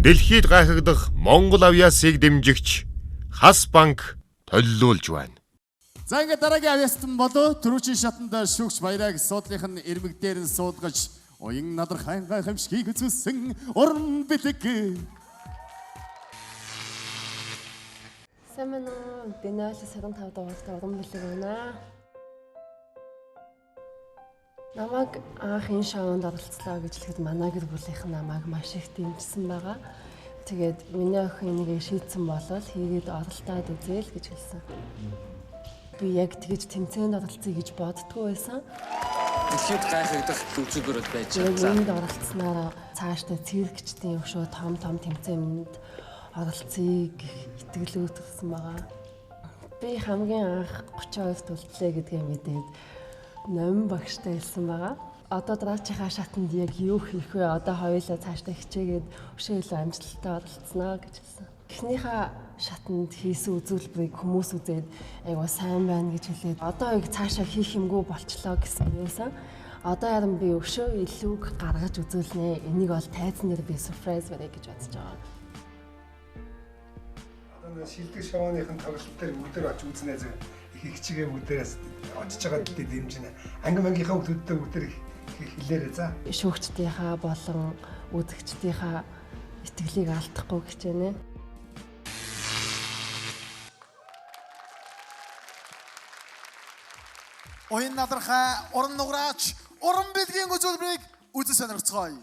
Дэлхийд гайхагдах Монгол авиасыг дэмжигч Хас банк төлөвлөж байна. За ингээд дараагийн авиастан болоо түрүүчийн шатанд шүүгч баяраг суудлынх нь ирмэг дээр нь суудгаж уян надрахай гайхамшгийг үзүүлсэн уран бэлэг. Сайн бинаас 75 дугаартай уран бэлэг байна. Намайг анх энэ шоунд оролцлоо гэж хэлэхэд манай гэр бүлийнх нь намайг маш их дэмжсэн байгаа. Тэгээд миний охин энийг шийдсэн болол хийгээд оролдоод үзээл гэж хэлсэн. Би яг тэгэж тэмцээнд оролцъё гэж боддгоо байсан. Дэлхийд гайхагдах үзүүрүүд байж байгаа. Энд оролцсноор цаашдаа циркчдийн өшөө том тэмцээнд оролцъё гэх итгэлүүд төрсэн байгаа. Би хамгийн анх 30% төлтлөө гэдгээ мэдээд номин багштай хэлсэн байгаа. Одоо дараачихаа шатанд яг юу хийх вэ? Одоо хоёулаа цаашдаа хичээгээд өшөө илүү амжилттай оролцсноо гэж хэлсэн. Эхнийхээ шатанд хийсэн үзүүлбэрийг хүмүүс үзээд айгуу сайн байна гэж хэлээд одоо яг цаашаа хийх юмгүй болчлоо гэсэн юмсан. Одоо яран би өшөө илүүг гаргаж үзүүлнэ. Энийг бол тайзан дээр би сюрприз барай гэж бодож байгаа. Одоо шилдэг шоуныхын тоглолт дээр бүгдээр очиж үзнэ зэ. Их хичээгээ бүгдээрээс очиж байгаа гэдэгт дэмжинэ. Ангимангийнхаа хүмүүстэй бүгдээр хэлээрээ за. Шүүгчдийнхаа болон үзэгчдийнхаа итгэлийг алдахгүй гэж байна. Уян надрахай уран нуграач уран бэлгийн үзүүлбэрийг үзэн сонирхцгоё.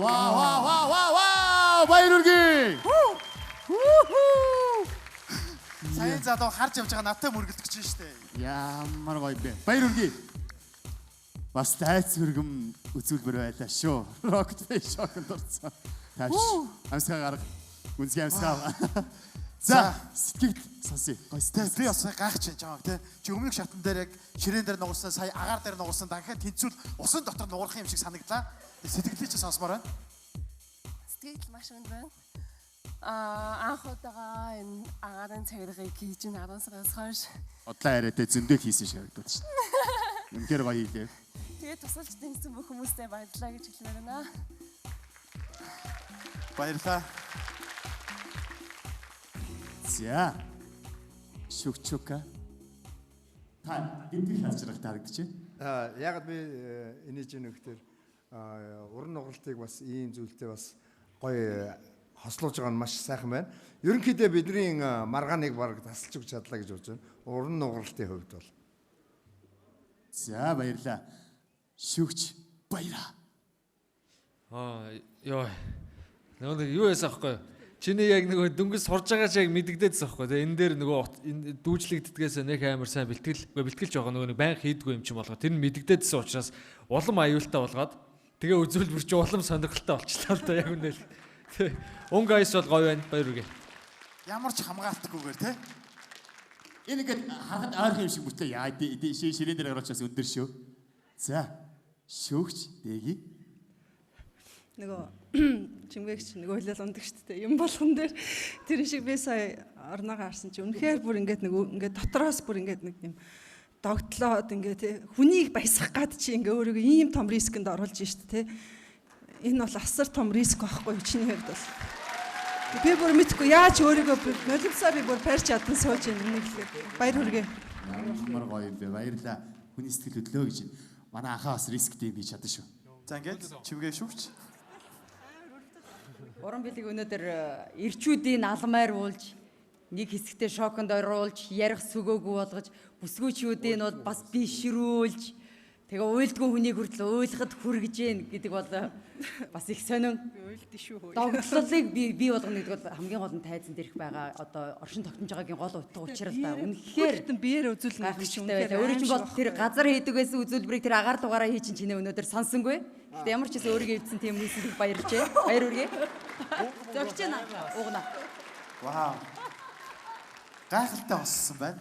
Вау. Баяр үргээ. Сайн залуу харж явж байгаа надтай мөргөлдөж чинь штэ. Ямар гоё бэ. Баяр үргээ. Бас тайц хөргөм үзүүлбэр байлаа шүү. Rocket Fish шоконд орсон. Тааш. Амсгаа гарга. Үнсгий амсгаа. За, сэтгэгд сонсъё. Гойстай. Би бас гайхаж чинь жааг те. Чи өмнөх шатан дээр яг ширээн дээр нугуулсан, сая агаар дээр нугуулсан дахиад тэнцвэл усан дотор нуурах юм шиг санагдлаа. Сэтгэлээ чи сонсмоор байна. Сэтгэл маш өнд байна. Анх удаага энэ агаарын цагиргыг хийж 10 сараас хойш. Одлоо яриатай зөндөө хийсэн шиг харагдаад шин. Үнээр гоё илээ. Тэгээд тусалж дэнсэн бүх хүмүүстээ баярлалаа гэж хэлмээр байна. Баярлалаа. За. Шүкчука. Та эдгээр хаач харагдаж харагдчихэ. Яг би энэж нөхдөр уран нугалтыг бас ийм зүйлтэй бас гоё хослуулж байгаа нь маш сайхан байна. Ерөнхийдөө бидний маргааныг бараг тасалж өгч чадлаа гэж бодож байна. Уран нугалтын хувьд бол. За баярлаа. Шүгч баяраа. Ёо. Нэг юу яасан аахгүй. Чиний яг нөгөө дүнгис сурж байгаа ч яг мэддэгдээдсэн аахгүй. Тэгээ энэ дээр нөгөө дүүжлэгддгээс нэг амар сайн бэлтгэлж байгаа нөгөө баян хийдгүй юм чинь болгоо. Тэр нь мэддэгдээдсэн учраас улам аюултай болгоод тэгээ үзүүлбэр чи улам сонирхолтой болчихлоо л да яг үнэ л. Өнгө айс бол гоё байна. Баяр үргээ. Ямар ч хамгаалтгүйгээр те. Энэ ингээд харахад ойрхон юм шиг бүтлээ. Яа ширээн дээр гараад чаас өндөр шүү. За. Шүгч дэги. Нөгөө чимгээгч нөгөө хөлөөл ундаг шүү дээ. Юм болгон дээр тэр шиг би сая орноогоо харсан чи үнэхээр бүр ингээд ингээд дотроос бүр ингээд нэг юм догтлоод ингээд хүнийг баясгах гад чи ингээд өөрийгөө ийм том рискэнд оруулж шүү дээ. Энэ бол асар том риск байхгүй чиний хувьд бол. Би бүр мэдгүй яаж өөрийгөө нулимсаа би бүр барьж чадсан сууж юм нэг л баяр хүргээ. Ямар гоё юм бэ. Баярлаа. Хүний сэтгэл хөдлөө гэж. Манай анхаа бас рисктэй юм хийж чадсан шүү. За ингээд чимгээ шүгч. Уран билег өнөөдөр ирчүүдийн алмаар уулж нэг хэсэгтээ шоконд оруулж ярих сүгөөгүй болгож бүсгүйчүүдийн бол бас бишрүүлж тэгээ уйлдгүй хүнийг хүртэл уйлахад хүргэж гин гэдэг бол бас их сонин. Догтлолыг бий болгоно гэдэг бол хамгийн гол нь тайзан дээрх байгаа одоо оршин тогтнож байгаагийн гол утга учир л да. Үнэхээр биеэр үзүүлнэ гэж үнэхээр өөрөө ч бол тэр газар хийдэг байсан үзүүлбэрийг тэр агаар дугаараа хий чинь чинээ өнөөдөр сонсонгүй. Гэтэ ямар ч гэсэн өөрийгөө эвдсэн тийм үсэлд баярлжээ. Баяр үргээ. Зөгч наа. Угна. Вау. Гайхалтай болсон байна.